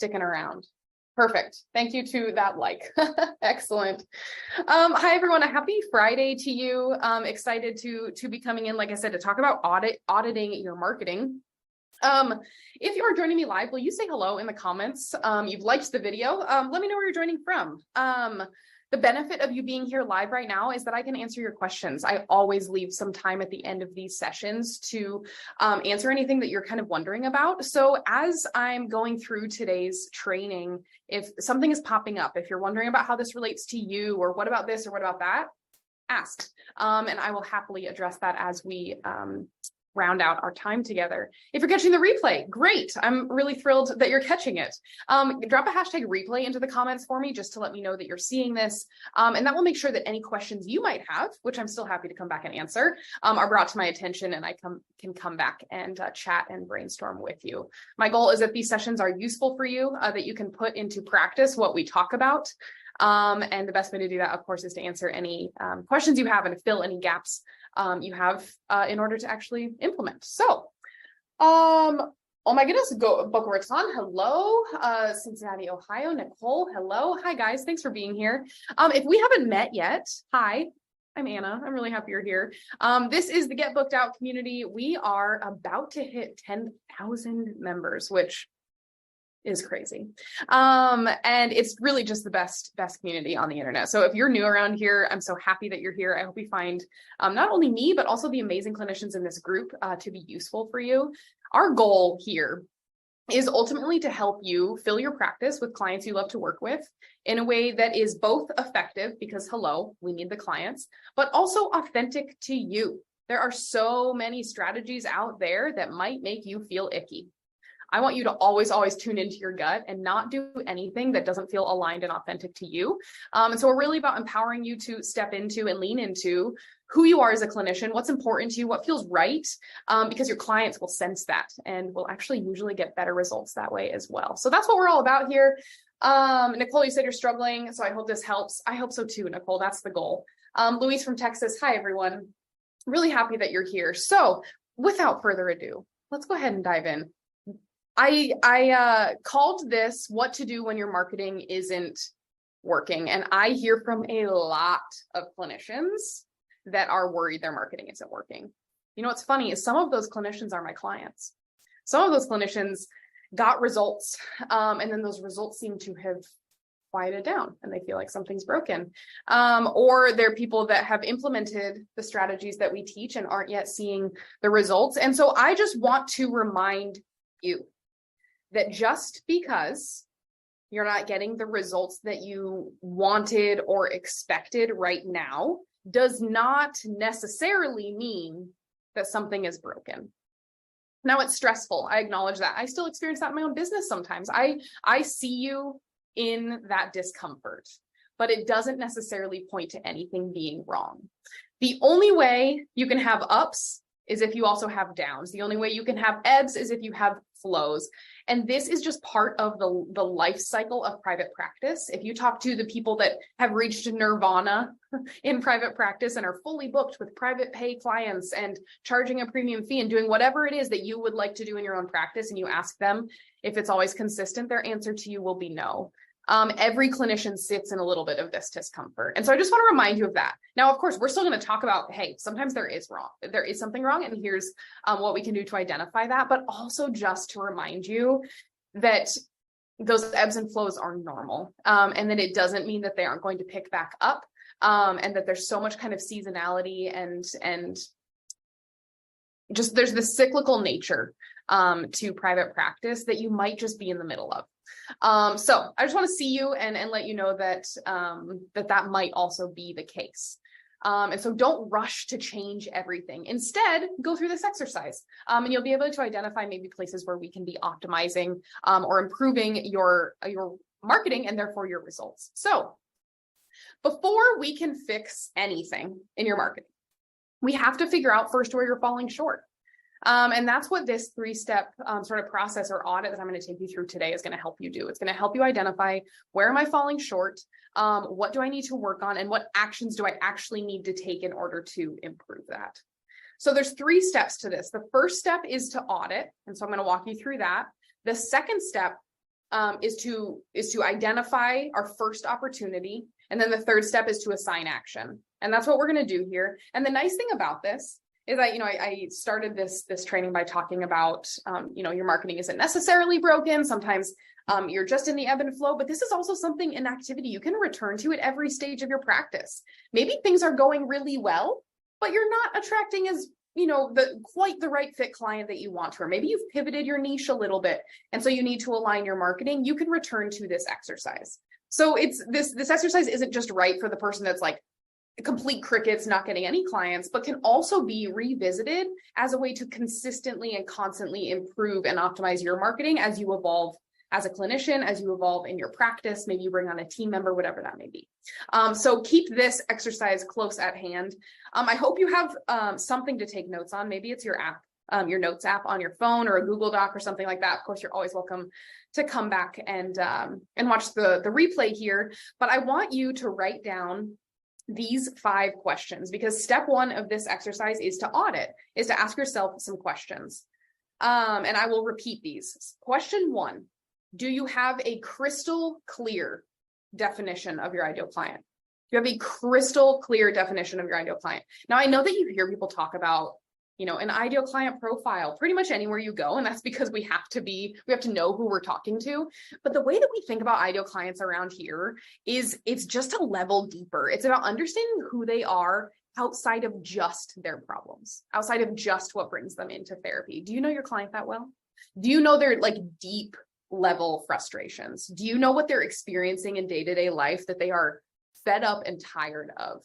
sticking around. Perfect. Thank you to that like. Excellent. Hi, everyone. A happy Friday to you. Excited to be coming in, like I said, to talk about auditing your marketing. If you are joining me live, will you say hello in the comments? You've liked the video. Let me know where you're joining from. The benefit of you being here live right now is that I can answer your questions. I always leave some time at the end of these sessions to answer anything that you're kind of wondering about. So as I'm going through today's training, if something is popping up, if you're wondering about how this relates to you, or what about this, or what about that, ask. And I will happily address that as we round out our time together. If you're catching the replay, great. I'm really thrilled that you're catching it. Drop a hashtag replay into the comments for me just to let me know that you're seeing this. And that will make sure that any questions you might have, which I'm still happy to come back and answer, are brought to my attention, and I can come back and chat and brainstorm with you. My goal is that these sessions are useful for you, that you can put into practice what we talk about. And the best way to do that, of course, is to answer any questions you have and to fill any gaps you have in order to actually implement. So, oh my goodness, Boca Raton, hello. Cincinnati, Ohio, Nicole, hello. Hi, guys. Thanks for being here. If we haven't met yet, hi. I'm Anna. I'm really happy you're here. This is the Get Booked Out community. We are about to hit 10,000 members, which is crazy. And it's really just the best community on the internet. So if you're new around here, I'm so happy that you're here. I hope you find not only me, but also the amazing clinicians in this group to be useful for you. Our goal here is ultimately to help you fill your practice with clients you love to work with in a way that is both effective, because hello, we need the clients, but also authentic to you. There are so many strategies out there that might make you feel icky. I want you to always tune into your gut and not do anything that doesn't feel aligned and authentic to you. And so we're really about empowering you to step into and lean into who you are as a clinician, what's important to you, what feels right, because your clients will sense that and will actually usually get better results that way as well. So that's what we're all about here. Nicole, you said you're struggling, so I hope this helps. I hope so too, Nicole. That's the goal. Louise from Texas. Hi, everyone. Really happy that you're here. So without further ado, let's go ahead and dive in. I called this what to do when your marketing isn't working. And I hear from a lot of clinicians that are worried their marketing isn't working. You know, what's funny is some of those clinicians are my clients. Some of those clinicians got results, and then those results seem to have quieted down and they feel like something's broken. Or they're people that have implemented the strategies that we teach and aren't yet seeing the results. And so I just want to remind you that just because you're not getting the results that you wanted or expected right now does not necessarily mean that something is broken. Now, it's stressful. I acknowledge that. I still experience that in my own business sometimes. I see you in that discomfort, but it doesn't necessarily point to anything being wrong. The only way you can have ups is if you also have downs. The only way you can have ebbs is if you have flows. And this is just part of the life cycle of private practice. If you talk to the people that have reached nirvana in private practice and are fully booked with private pay clients and charging a premium fee and doing whatever it is that you would like to do in your own practice, and you ask them if it's always consistent, their answer to you will be no. Every clinician sits in a little bit of this discomfort. And so I just want to remind you of that. Now, of course, we're still going to talk about, hey, sometimes there is something wrong, and here's what we can do to identify that, but also just to remind you that those ebbs and flows are normal, and that it doesn't mean that they aren't going to pick back up, and that there's so much kind of seasonality and just there's this cyclical nature to private practice that you might just be in the middle of. So I just want to see you and let you know that that might also be the case. And so don't rush to change everything. Instead, go through this exercise, and you'll be able to identify maybe places where we can be optimizing or improving your marketing and therefore your results. So before we can fix anything in your marketing, we have to figure out first where you're falling short. And that's what this 3-step sort of process or audit that I'm going to take you through today is going to help you do. It's going to help you identify, where am I falling short? What do I need to work on? And what actions do I actually need to take in order to improve that? So there's 3 steps to this. The first step is to audit. And so I'm going to walk you through that. The second step is to identify our first opportunity. And then the third step is to assign action. And that's what we're going to do here. And the nice thing about this is that, I started this training by talking about, your marketing isn't necessarily broken. Sometimes you're just in the ebb and flow, but this is also something, an activity you can return to at every stage of your practice. Maybe things are going really well, but you're not attracting as quite the right fit client that you want to, or maybe you've pivoted your niche a little bit. And so you need to align your marketing. You can return to this exercise. So it's this exercise isn't just right for the person that's like complete crickets, not getting any clients, but can also be revisited as a way to consistently and constantly improve and optimize your marketing as you evolve as a clinician, as you evolve in your practice. Maybe you bring on a team member, whatever that may be. So keep this exercise close at hand. I hope you have something to take notes on. Maybe it's your app, your notes app on your phone, or a Google Doc or something like that. Of course, you're always welcome to come back and watch the replay here. But I want you to write down these 5 questions, because step 1 of this exercise is to audit, is to ask yourself some questions. And I will repeat these. Question 1. Do you have a crystal clear definition of your ideal client? You have a crystal clear definition of your ideal client. Now, I know that you hear people talk about, an ideal client profile pretty much anywhere you go. And that's because we have to know who we're talking to. But the way that we think about ideal clients around here is it's just a level deeper. It's about understanding who they are outside of just their problems, outside of just what brings them into therapy. Do you know your client that well? Do you know their deep level frustrations? Do you know what they're experiencing in day-to-day life that they are fed up and tired of?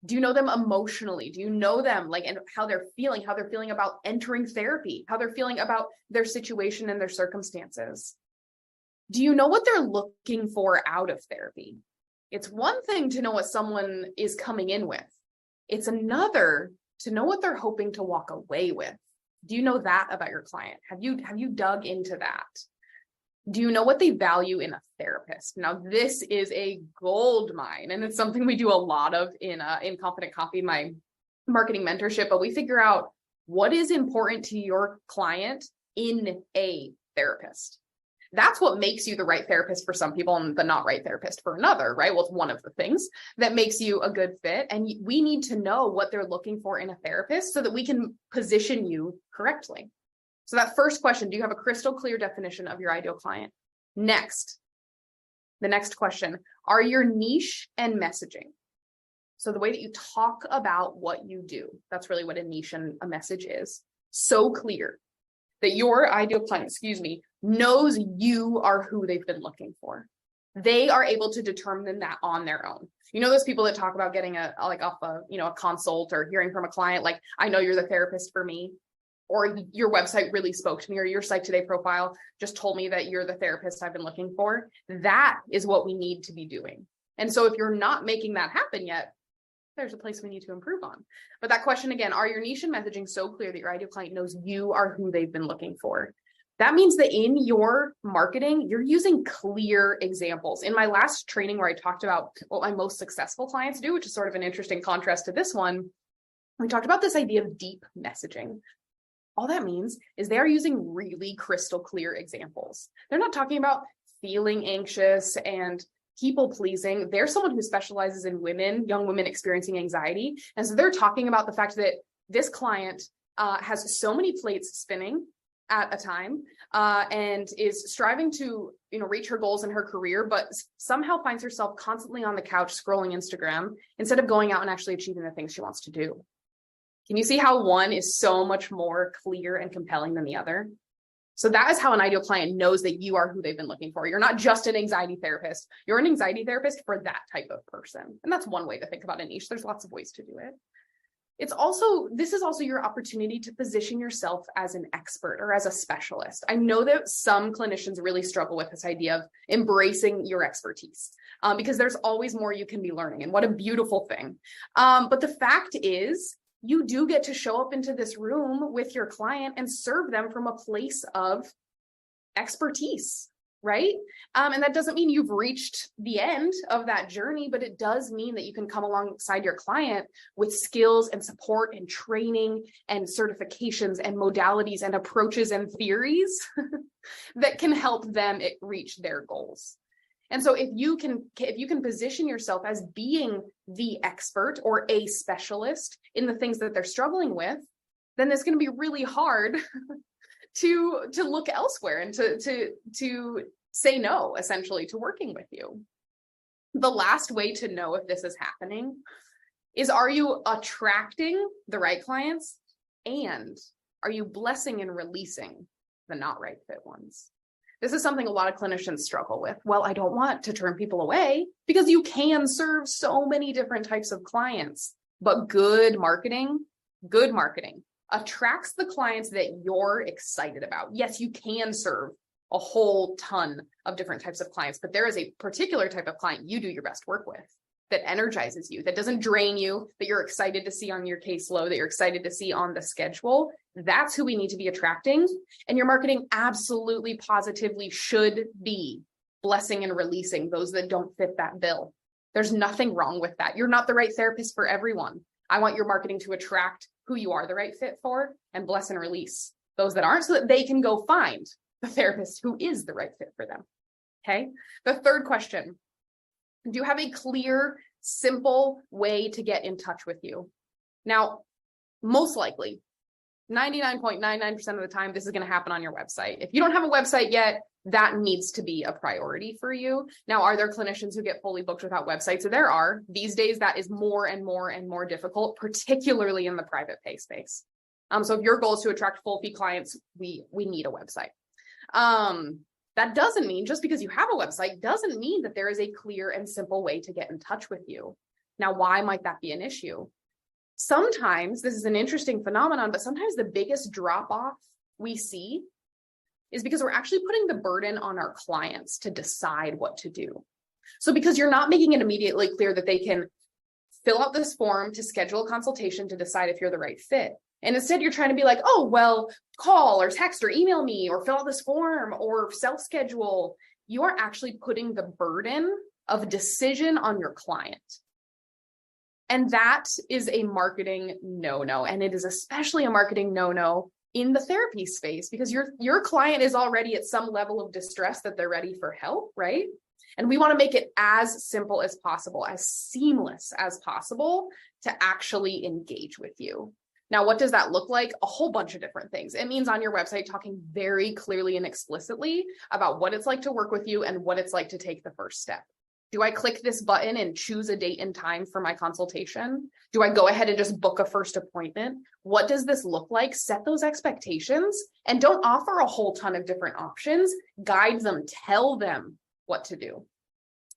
Do you know them emotionally? Do you know them and how they're feeling about entering therapy, how they're feeling about their situation and their circumstances? Do you know what they're looking for out of therapy? It's one thing to know what someone is coming in with. It's another to know what they're hoping to walk away with. Do you know that about your client? Have you dug into that? Do you know what they value in a therapist? Now, this is a gold mine, and it's something we do a lot of in Confident Copy, my marketing mentorship, but we figure out what is important to your client in a therapist. That's what makes you the right therapist for some people and the not right therapist for another, right? Well, it's one of the things that makes you a good fit. And we need to know what they're looking for in a therapist so that we can position you correctly. So that first question, do you have a crystal clear definition of your ideal client? Next, the next question, are your niche and messaging? So the way that you talk about what you do, that's really what a niche and a message is. So clear that your ideal client, knows you are who they've been looking for. They are able to determine that on their own. Those people that talk about getting a consult or hearing from a client, I know you're the therapist for me. Or your website really spoke to me, or your Psych Today profile just told me that you're the therapist I've been looking for. That is what we need to be doing. And so if you're not making that happen yet, there's a place we need to improve on. But that question again, are your niche and messaging so clear that your ideal client knows you are who they've been looking for? That means that in your marketing, you're using clear examples. In my last training where I talked about what my most successful clients do, which is sort of an interesting contrast to this one, we talked about this idea of deep messaging. All that means is they are using really crystal clear examples. They're not talking about feeling anxious and people pleasing. They're someone who specializes in young women experiencing anxiety. And so they're talking about the fact that this client has so many plates spinning at a time and is striving to reach her goals in her career, but somehow finds herself constantly on the couch scrolling Instagram instead of going out and actually achieving the things she wants to do. Can you see how one is so much more clear and compelling than the other? So that is how an ideal client knows that you are who they've been looking for. You're not just an anxiety therapist. You're an anxiety therapist for that type of person. And that's one way to think about a niche. There's lots of ways to do it. This is also your opportunity to position yourself as an expert or as a specialist. I know that some clinicians really struggle with this idea of embracing your expertise because there's always more you can be learning, and what a beautiful thing. But the fact is, you do get to show up into this room with your client and serve them from a place of expertise. right? And that doesn't mean you've reached the end of that journey, but it does mean that you can come alongside your client with skills and support and training and certifications and modalities and approaches and theories that can help them reach their goals. And so if you can position yourself as being the expert or a specialist in the things that they're struggling with, then it's going to be really hard to look elsewhere and to say no, essentially, to working with you. The last way to know if this is happening is, are you attracting the right clients, and are you blessing and releasing the not right fit ones? This is something a lot of clinicians struggle with. Well, I don't want to turn people away, because you can serve so many different types of clients, but good marketing attracts the clients that you're excited about. Yes, you can serve a whole ton of different types of clients, but there is a particular type of client you do your best work with, that energizes you, that doesn't drain you, that you're excited to see on your caseload, that you're excited to see on the schedule. That's who we need to be attracting. And your marketing absolutely, positively should be blessing and releasing those that don't fit that bill. There's nothing wrong with that. You're not the right therapist for everyone. I want your marketing to attract who you are the right fit for, and bless and release those that aren't, so that they can go find the therapist who is the right fit for them. Okay. The third question: do you have a clear, simple way to get in touch with you? Now, most likely, 99.99% of the time, this is going to happen on your website. If you don't have a website yet, that needs to be a priority for you. Now, are there clinicians who get fully booked without websites? So there are. These days, that is more and more and more difficult, particularly in the private pay space. So if your goal is to attract full fee clients, we need a website. That doesn't mean, just because you have a website doesn't mean that there is a clear and simple way to get in touch with you. Now, why might that be an issue? Sometimes, this is an interesting phenomenon, but sometimes the biggest drop off we see is because we're actually putting the burden on our clients to decide what to do. So because you're not making it immediately clear that they can fill out this form to schedule a consultation to decide if you're the right fit. And instead you're trying to be like, oh, well, call or text or email me or fill out this form or self-schedule. You are actually putting the burden of decision on your client. And that is a marketing no-no. And it is especially a marketing no-no in the therapy space, because your client is already at some level of distress that they're ready for help, right? And we want to make it as simple as possible, as seamless as possible to actually engage with you. Now, what does that look like? A whole bunch of different things. It means on your website talking very clearly and explicitly about what it's like to work with you and what it's like to take the first step. Do I click this button and choose a date and time for my consultation? Do I go ahead and just book a first appointment? What does this look like? Set those expectations, and don't offer a whole ton of different options. Guide them, tell them what to do.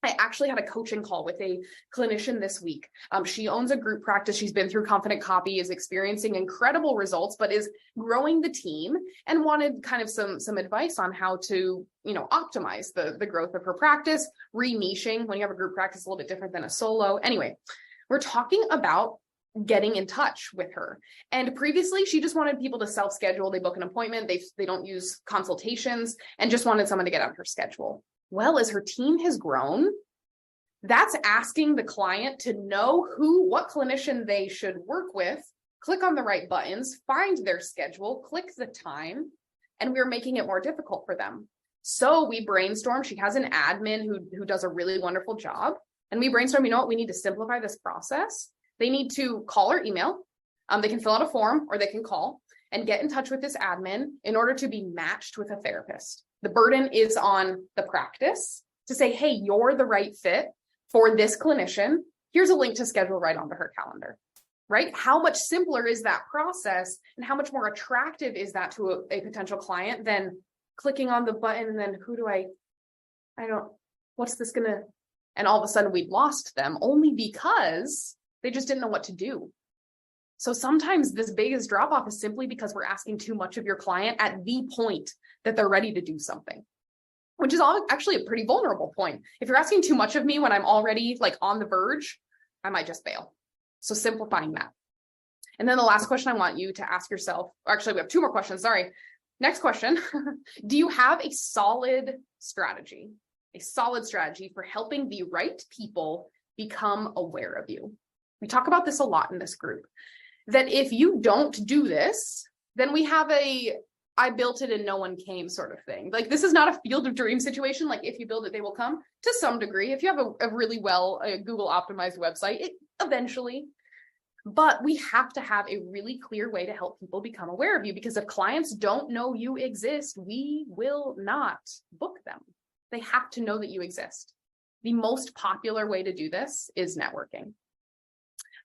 I actually had a coaching call with a clinician this week. She owns a group practice. She's been through Confident Copy, is experiencing incredible results, but is growing the team and wanted kind of some advice on how to, optimize the growth of her practice, re-niching. When you have a group practice, a little bit different than a solo. Anyway, we're talking about getting in touch with her. And previously, she just wanted people to self-schedule. They book an appointment. They don't use consultations, and just wanted someone to get on her schedule. Well, as her team has grown, that's asking the client to know what clinician they should work with, click on the right buttons, find their schedule, click the time, and we're making it more difficult for them. So we brainstorm. She has an admin who does a really wonderful job. And we brainstorm, we need to simplify this process. They need to call or email. They can fill out a form, or they can call and get in touch with this admin in order to be matched with a therapist. The burden is on the practice to say, hey, you're the right fit for this clinician. Here's a link to schedule right onto her calendar, right? How much simpler is that process, and how much more attractive is that to a potential client than clicking on the button and then what's this gonna, and all of a sudden we'd lost them only because they just didn't know what to do. So sometimes this biggest drop off is simply because we're asking too much of your client at the point that they're ready to do something, which is actually a pretty vulnerable point. If you're asking too much of me when I'm already on the verge, I might just bail. So simplifying that. And then the last question I want you to ask yourself, actually we have two more questions, sorry. Next question. Do you have a solid strategy for helping the right people become aware of you? We talk about this a lot in this group, that if you don't do this, then we have I built it and no one came sort of thing. Like, this is not a field of dream situation. Like, if you build it, they will come to some degree. If you have a really well Google optimized website, eventually. But we have to have a really clear way to help people become aware of you, because if clients don't know you exist, we will not book them. They have to know that you exist. The most popular way to do this is networking.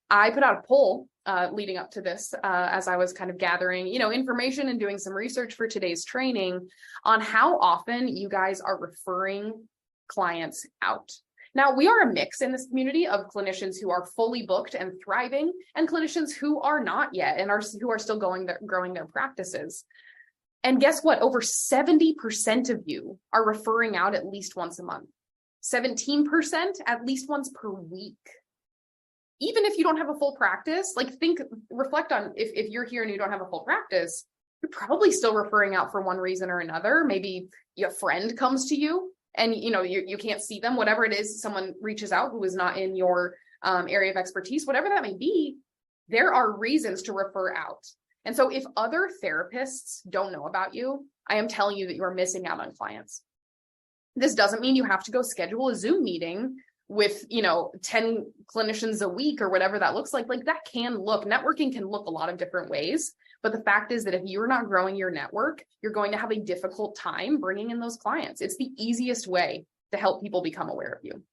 I put out a poll leading up to this as I was kind of gathering, information and doing some research for today's training on how often you guys are referring clients out. Now, we are a mix in this community of clinicians who are fully booked and thriving, and clinicians who are not yet and who are still growing their practices. And guess what? Over 70% of you are referring out at least once a month. 17% at least once per week. Even if you don't have a full practice, reflect on if you're here and you don't have a full practice, you're probably still referring out for one reason or another. Maybe your friend comes to you and you can't see them, whatever it is, someone reaches out who is not in your area of expertise, whatever that may be, there are reasons to refer out. And so if other therapists don't know about you, I am telling you that you are missing out on clients. This doesn't mean you have to go schedule a Zoom meeting with 10 clinicians a week or whatever that looks like. Networking can look a lot of different ways. But the fact is that if you're not growing your network, you're going to have a difficult time bringing in those clients. It's the easiest way to help people become aware of you.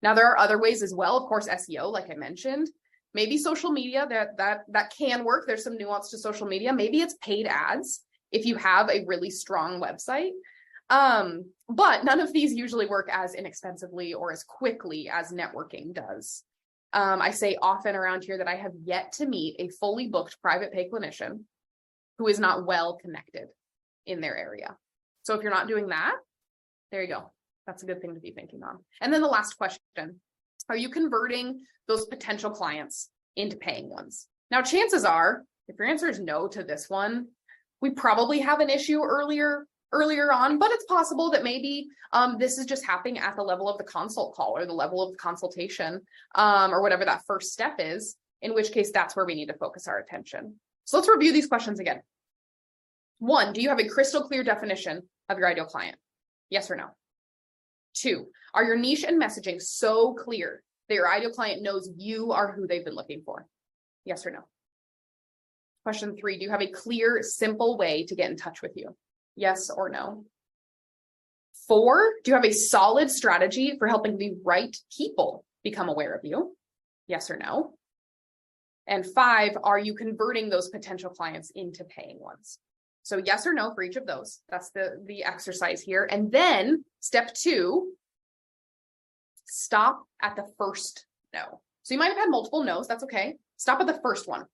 Now, there are other ways as well. Of course, SEO, like I mentioned, maybe social media, that can work. There's some nuance to social media. Maybe it's paid ads if you have a really strong website. But none of these usually work as inexpensively or as quickly as networking does. I say often around here that I have yet to meet a fully booked private pay clinician who is not well connected in their area. So if you're not doing that, there you go. That's a good thing to be thinking on. And then the last question, are you converting those potential clients into paying ones? Now, chances are, if your answer is no to this one, we probably have an issue earlier on, but it's possible that maybe this is just happening at the level of the consult call or the level of the consultation or whatever that first step is, in which case that's where we need to focus our attention. So let's review these questions again. 1, do you have a crystal clear definition of your ideal client? Yes or no? 2, are your niche and messaging so clear that your ideal client knows you are who they've been looking for? Yes or no? Question 3, do you have a clear, simple way to get in touch with you? Yes or no? 4, do you have a solid strategy for helping the right people become aware of you? Yes or no? And 5, are you converting those potential clients into paying ones? So yes or no for each of those. That's the exercise here. And then step 2, stop at the first no. So you might have had multiple no's. That's okay. Stop at the first one.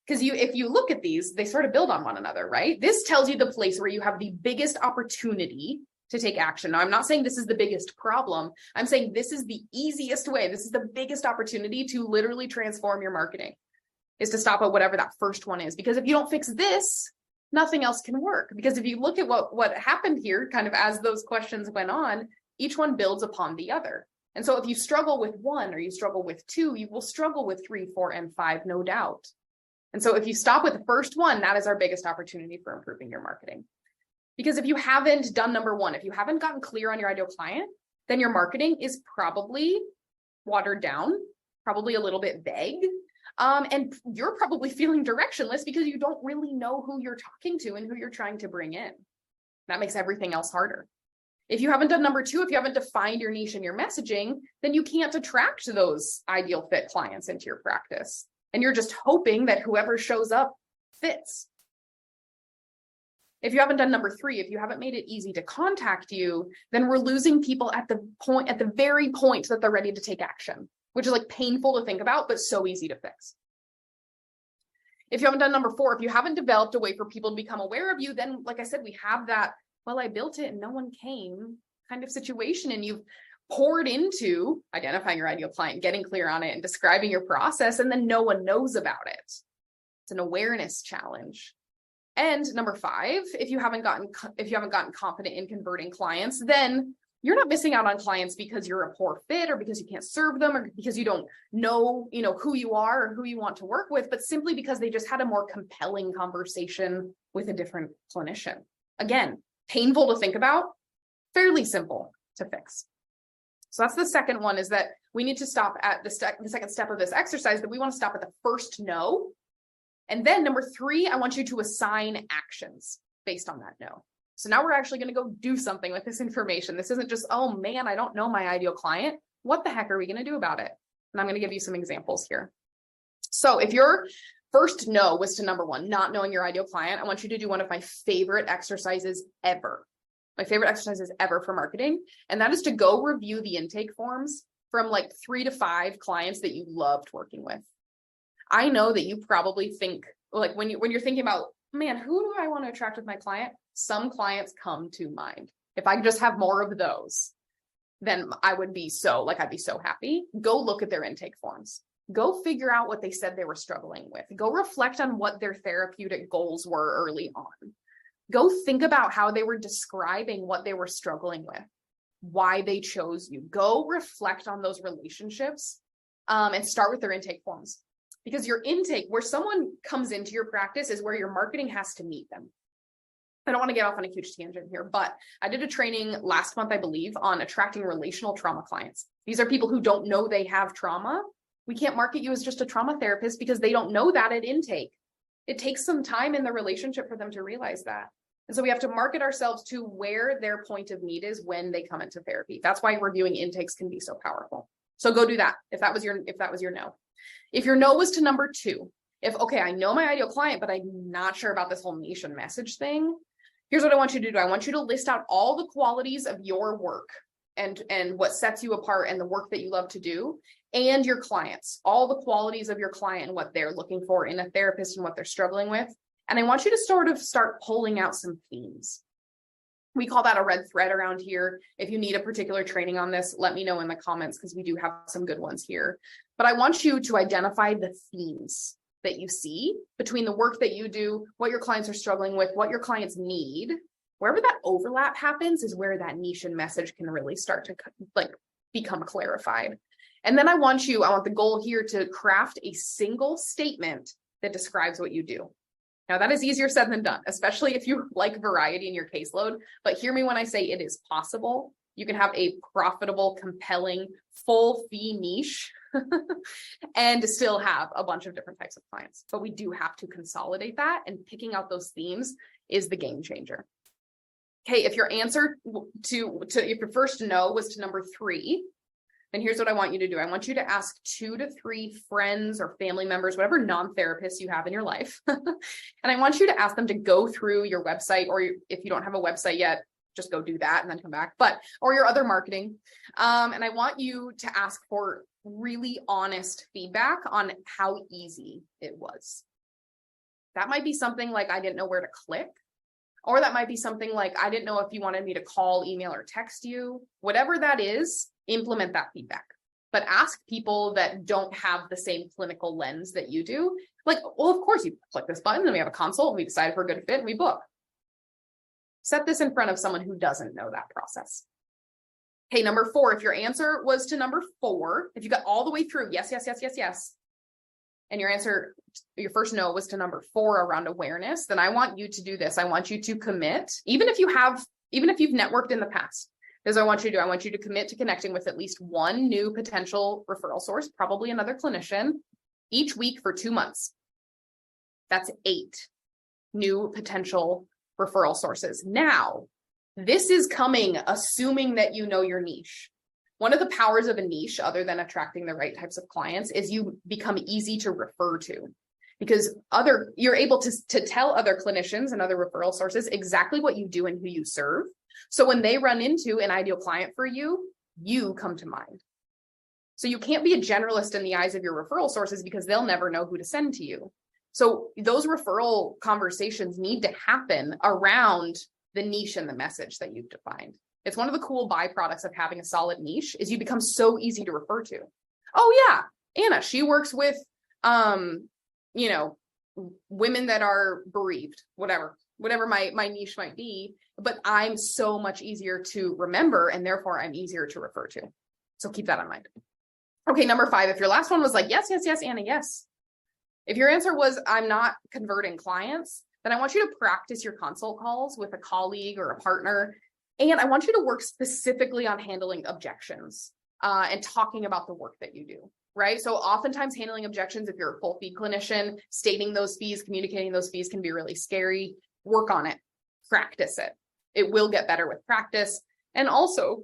Because if you look at these, they sort of build on one another, right? This tells you the place where you have the biggest opportunity to take action. Now, I'm not saying this is the biggest problem. I'm saying this is the easiest way. This is the biggest opportunity to literally transform your marketing, is to stop at whatever that first one is. Because if you don't fix this, nothing else can work. Because if you look at what happened here, kind of as those questions went on, each one builds upon the other. And so if you struggle with 1 or you struggle with 2, you will struggle with 3, 4, and 5, no doubt. And so if you stop with the first one, that is our biggest opportunity for improving your marketing. Because if you haven't done number 1, if you haven't gotten clear on your ideal client, then your marketing is probably watered down, probably a little bit vague. And you're probably feeling directionless because you don't really know who you're talking to and who you're trying to bring in. That makes everything else harder. If you haven't done number 2, if you haven't defined your niche and your messaging, then you can't attract those ideal fit clients into your practice. And you're just hoping that whoever shows up fits. If you haven't done number 3, if you haven't made it easy to contact you, then we're losing people at the very point that they're ready to take action, which is like painful to think about, but so easy to fix. If you haven't done number 4, if you haven't developed a way for people to become aware of you, then like I said, we have that, well, I built it and no one came kind of situation, and you've poured into identifying your ideal client, getting clear on it, and describing your process, and then no one knows about it. It's an awareness challenge. And number 5, if you haven't gotten confident in converting clients, then you're not missing out on clients because you're a poor fit or because you can't serve them or because you don't know, who you are or who you want to work with, but simply because they just had a more compelling conversation with a different clinician. Again, painful to think about, fairly simple to fix. So that's the second one, is that we need to stop at the second step of this exercise, that we want to stop at the first no. And then number 3, I want you to assign actions based on that no. So now we're actually going to go do something with this information. This isn't just, oh man, I don't know my ideal client. What the heck are we going to do about it? And I'm going to give you some examples here. So if your first no was to number 1, not knowing your ideal client, I want you to do one of my favorite exercises ever. My favorite exercises ever for marketing. And that is to go review the intake forms from like 3 to 5 clients that you loved working with. I know that you probably think, like when you're thinking about, man, who do I want to attract with my client? Some clients come to mind. If I could just have more of those, then I'd be so happy. Go look at their intake forms. Go figure out what they said they were struggling with. Go reflect on what their therapeutic goals were early on. Go think about how they were describing what they were struggling with, why they chose you. Go reflect on those relationships and start with their intake forms. Because your intake, where someone comes into your practice, is where your marketing has to meet them. I don't want to get off on a huge tangent here, but I did a training last month, I believe, on attracting relational trauma clients. These are people who don't know they have trauma. We can't market you as just a trauma therapist because they don't know that at intake. It takes some time in the relationship for them to realize that. And so we have to market ourselves to where their point of need is when they come into therapy. That's why reviewing intakes can be so powerful. So go do that if that was your no. If your no was to number 2, okay, I know my ideal client, but I'm not sure about this whole niche and message thing. Here's what I want you to do. I want you to list out all the qualities of your work and what sets you apart and the work that you love to do, and your clients, all the qualities of your client and what they're looking for in a therapist and what they're struggling with. And I want you to sort of start pulling out some themes. We call that a red thread around here. If you need a particular training on this, let me know in the comments because we do have some good ones here. But I want you to identify the themes that you see between the work that you do, what your clients are struggling with, what your clients need. Wherever that overlap happens is where that niche and message can really start to become clarified. And then I want the goal here to craft a single statement that describes what you do. Now that is easier said than done, especially if you like variety in your caseload, but hear me when I say it is possible. You can have a profitable, compelling, full fee niche and still have a bunch of different types of clients. But we do have to consolidate that, and picking out those themes is the game changer. Okay, if your answer if your first no was to number 3, then here's what I want you to do. I want you to ask 2 to 3 friends or family members, whatever non-therapists you have in your life. And I want you to ask them to go through your website, or if you don't have a website yet, just go do that and then come back, or your other marketing. And I want you to ask for really honest feedback on how easy it was. That might be something like, I didn't know where to click. Or that might be something like, I didn't know if you wanted me to call, email, or text you. Whatever that is, implement that feedback. But ask people that don't have the same clinical lens that you do. Like, well, of course, you click this button and we have a consult and we decide if we're a good fit and we book. Set this in front of someone who doesn't know that process. Okay, number 4, if your answer was to number 4, if you got all the way through, yes, and your first no was to number 4 around awareness, then I want you to do this. I want you to commit, even if you've networked in the past. This is what I want you to do. I want you to commit to connecting with at least 1 new potential referral source, probably another clinician, each week for 2 months. That's 8 new potential referral sources. Now, this is coming assuming that you know your niche. One of the powers of a niche, other than attracting the right types of clients, is you become easy to refer to, because you're able to tell other clinicians and other referral sources exactly what you do and who you serve. So when they run into an ideal client for you, you come to mind. So you can't be a generalist in the eyes of your referral sources because they'll never know who to send to you. So those referral conversations need to happen around the niche and the message that you've defined. It's one of the cool byproducts of having a solid niche is you become so easy to refer to. Oh yeah, Anna, she works with, women that are bereaved, whatever my niche might be, but I'm so much easier to remember and therefore I'm easier to refer to. So keep that in mind. Okay, number 5, if your last one was like, yes, Anna, yes. If your answer was, I'm not converting clients, then I want you to practice your consult calls with a colleague or a partner. And I want you to work specifically on handling objections and talking about the work that you do, right? So oftentimes handling objections, if you're a full fee clinician, stating those fees, communicating those fees can be really scary. Work on it, practice it. It will get better with practice. And also,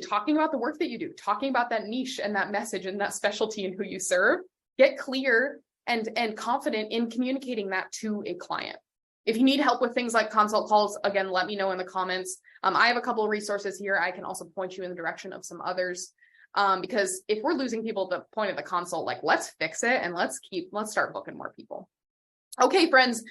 talking about the work that you do, talking about that niche and that message and that specialty and who you serve, get clear and confident in communicating that to a client. If you need help with things like consult calls, again, let me know in the comments. I have a couple of resources here. I can also point you in the direction of some others. Because if we're losing people at the point of the consult, like let's fix it and let's start booking more people. Okay, friends.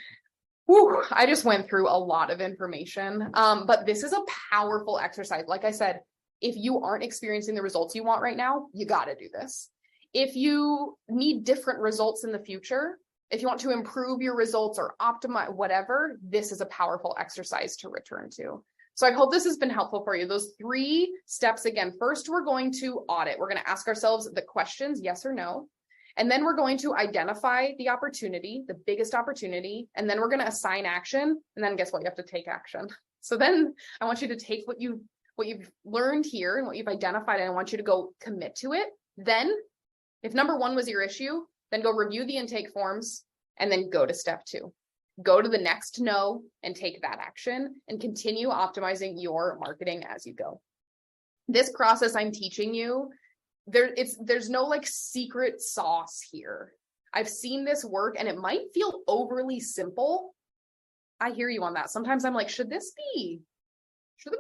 Whew, I just went through a lot of information, but this is a powerful exercise. Like I said, if you aren't experiencing the results you want right now, you got to do this. If you need different results in the future, if you want to improve your results or optimize whatever, this is a powerful exercise to return to. So I hope this has been helpful for you. Those 3 steps again. First, we're going to audit. We're going to ask ourselves the questions, yes or no. And then we're going to identify the opportunity, the biggest opportunity, and then we're going to assign action. And then guess what? You have to take action. So then I want you to take what you've learned here and what you've identified, and I want you to go commit to it. Then if number 1 was your issue, then go review the intake forms and then go to step 2. Go to the next no and take that action and continue optimizing your marketing as you go. This process I'm teaching you, there's no like secret sauce here. I've seen this work and it might feel overly simple. I hear you on that. Sometimes I'm like, should there be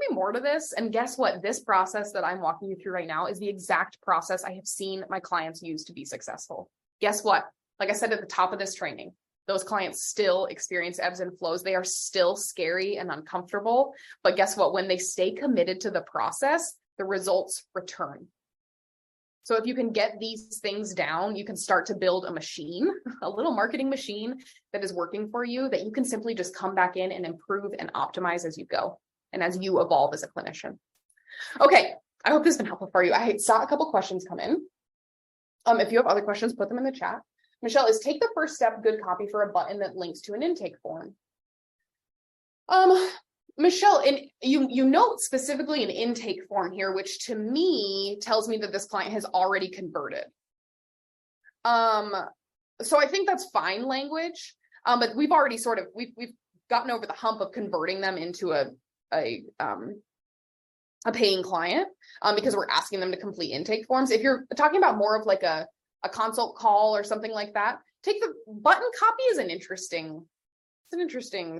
more to this? And guess what? This process that I'm walking you through right now is the exact process I have seen my clients use to be successful. Guess what? Like I said at the top of this training, those clients still experience ebbs and flows. They are still scary and uncomfortable. But guess what? When they stay committed to the process, the results return. So if you can get these things down, you can start to build a machine, a little marketing machine that is working for you that you can simply just come back in and improve and optimize as you go and as you evolve as a clinician. Okay, I hope this has been helpful for you. I saw a couple questions come in. If you have other questions, put them in the chat. Michelle, is take the first step good copy for a button that links to an intake form? Michelle, and you note specifically an intake form here, which to me tells me that this client has already converted. So I think that's fine language, but we've already we've gotten over the hump of converting them into a paying client because we're asking them to complete intake forms. If you're talking about more of like a consult call or something like that, take the button copy is an interesting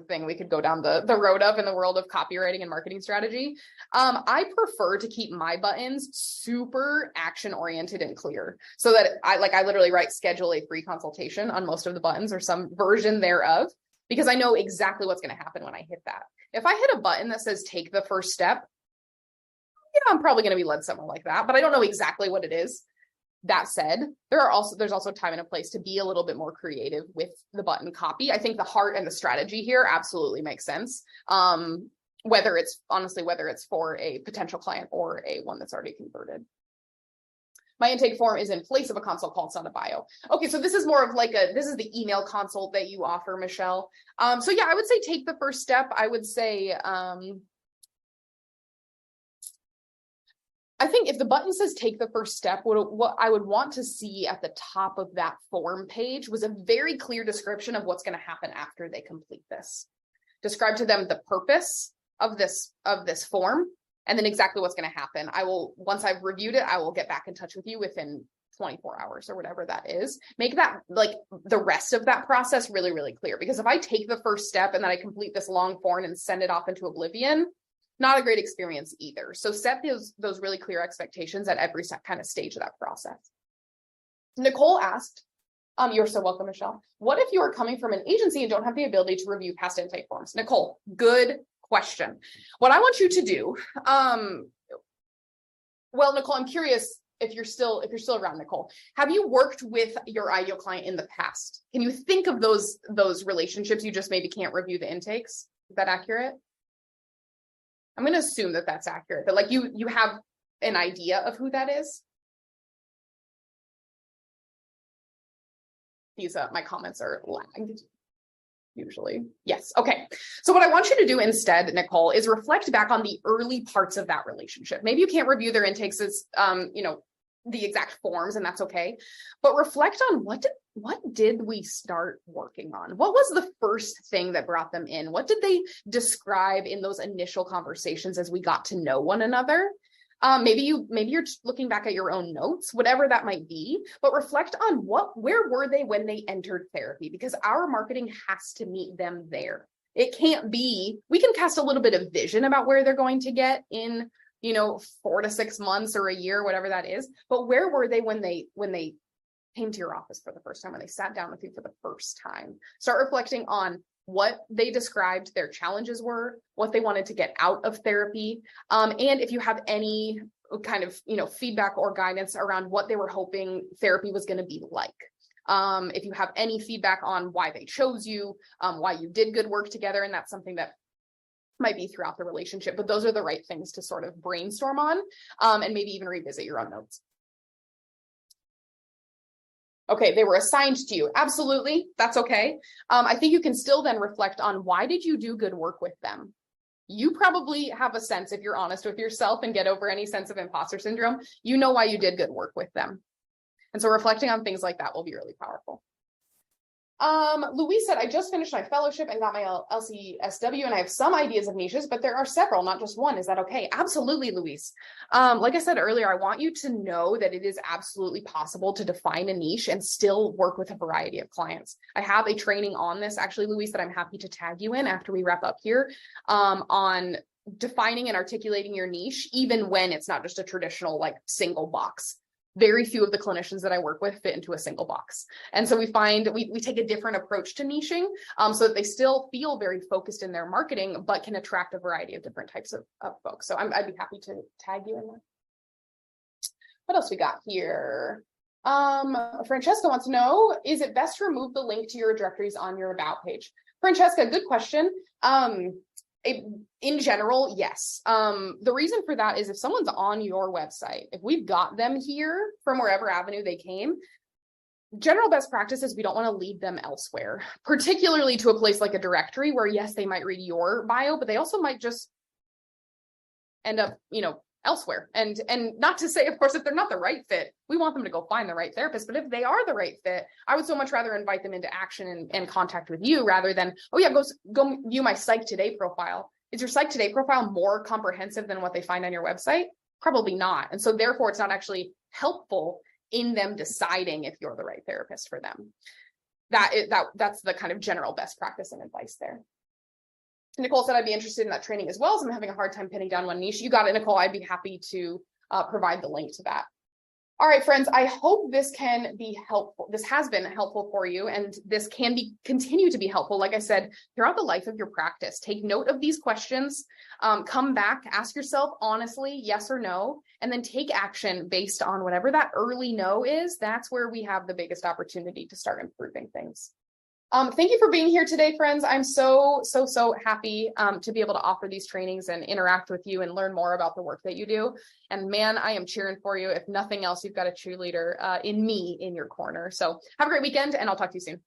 thing we could go down the road of in the world of copywriting and marketing strategy. I prefer to keep my buttons super action oriented and clear so that I literally write schedule a free consultation on most of the buttons or some version thereof, because I know exactly what's going to happen when I hit that. If I hit a button that says take the first step, yeah, I'm probably going to be led somewhere like that, but I don't know exactly what it is. That said, there's also time and a place to be a little bit more creative with the button copy. I think the heart and the strategy here absolutely makes sense. Whether it's for a potential client or one that's already converted. My intake form is in place of a consult call. It's not a bio. Okay, so this is more of this is the email consult that you offer, Michelle. So yeah, I would say take the first step. I would say, I think if the button says take the first step, what I would want to see at the top of that form page was a very clear description of what's going to happen after they complete this. Describe to them the purpose of this form, and then exactly what's going to happen. Once I've reviewed it, I will get back in touch with you within 24 hours or whatever that is. Make that the rest of that process really, really clear, because if I take the first step and then I complete this long form and send it off into oblivion, not a great experience either. So set those really clear expectations at every kind of stage of that process. Nicole asked, you're so welcome, Michelle. What if you are coming from an agency and don't have the ability to review past intake forms? Nicole, good question. What I want you to do, well, Nicole, I'm curious, if you're still around, Nicole, have you worked with your ideal client in the past? Can you think of those relationships? You just maybe can't review the intakes. Is that accurate? I'm going to assume that that's accurate, but like you have an idea of who that is. These my comments are lagged usually. Yes. Okay. So what I want you to do instead, Nicole, is reflect back on the early parts of that relationship. Maybe you can't review their intakes as, the exact forms, and that's okay. But reflect on what did we start working on? What was the first thing that brought them in? What did they describe in those initial conversations as we got to know one another? Maybe you're looking back at your own notes, whatever that might be, but reflect on where were they when they entered therapy? Because our marketing has to meet them there. It can't be, we can cast a little bit of vision about where they're going to get in, 4 to 6 months or a year, whatever that is. But where were they when they came to your office for the first time, when they sat down with you for the first time? Start reflecting on what they described their challenges were, what they wanted to get out of therapy. And if you have any kind of, feedback or guidance around what they were hoping therapy was going to be like. If you have any feedback on why they chose you, why you did good work together, and that's something that might be throughout the relationship, but those are the right things to sort of brainstorm on, and maybe even revisit your own notes. Okay, they were assigned to you. Absolutely, that's okay. I think you can still then reflect on why did you do good work with them? You probably have a sense, if you're honest with yourself and get over any sense of imposter syndrome, you know why you did good work with them. And so reflecting on things like that will be really powerful. Louise said, I just finished my fellowship and got my LCSW, and I have some ideas of niches, but there are several, not just one. Is that okay? Absolutely, Louise. Like I said earlier, I want you to know that it is absolutely possible to define a niche and still work with a variety of clients. I have a training on this, actually, Louise, that I'm happy to tag you in after we wrap up here, on defining and articulating your niche, even when it's not just a traditional like single box. Very few of the clinicians that I work with fit into a single box. And so we find we take a different approach to niching, so that they still feel very focused in their marketing, but can attract a variety of different types of folks. So I'd be happy to tag you in there. What else we got here? Francesca wants to know, is it best to remove the link to your directories on your about page? Francesca, good question. In general, yes. The reason for that is if someone's on your website, if we've got them here from wherever avenue they came, general best practice is we don't want to lead them elsewhere, particularly to a place like a directory where, yes, they might read your bio, but they also might just end up, elsewhere. And not to say, of course, if they're not the right fit, we want them to go find the right therapist. But if they are the right fit, I would so much rather invite them into action and contact with you rather than, oh yeah, go view my Psych Today profile. Is your Psych Today profile more comprehensive than what they find on your website? Probably not. And so therefore, it's not actually helpful in them deciding if you're the right therapist for them. That's the kind of general best practice and advice there. Nicole said, I'd be interested in that training as well, so I'm having a hard time pinning down one niche. You got it, Nicole. I'd be happy to provide the link to that. All right, friends, I hope this can be helpful. This has been helpful for you, and this can continue to be helpful. Like I said, throughout the life of your practice, take note of these questions, come back, ask yourself honestly, yes or no, and then take action based on whatever that early no is. That's where we have the biggest opportunity to start improving things. Thank you for being here today, friends. I'm so happy to be able to offer these trainings and interact with you and learn more about the work that you do. And man, I am cheering for you. If nothing else, you've got a cheerleader in me in your corner. So have a great weekend, and I'll talk to you soon.